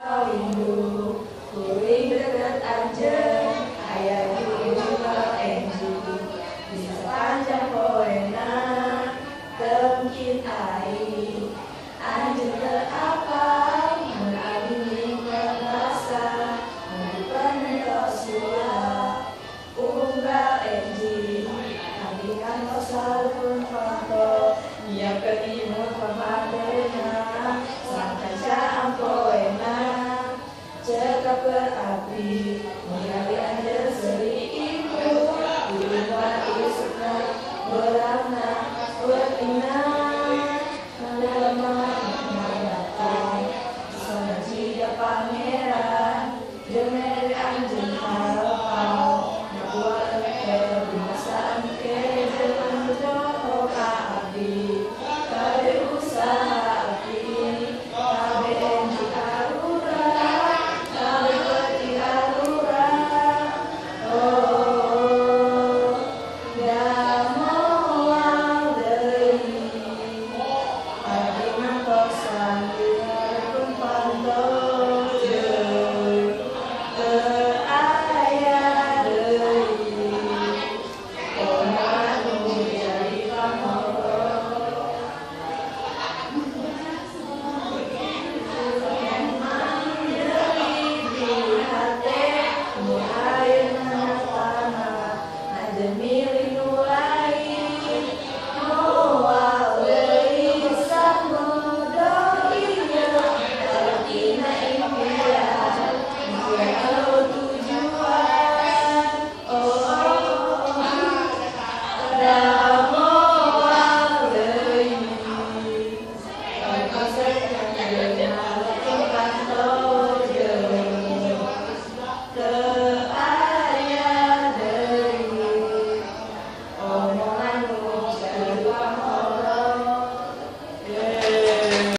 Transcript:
Windu, kuring deket anjeun, aya juga enji, di sepanjang poena, temkin aing, anjeun teu apal, mun abdi merasa, mun entos sula, unggal enji, abdi kantos salun foto, nyiapkeun imut pamatena, sampai poena, cekap berabdi.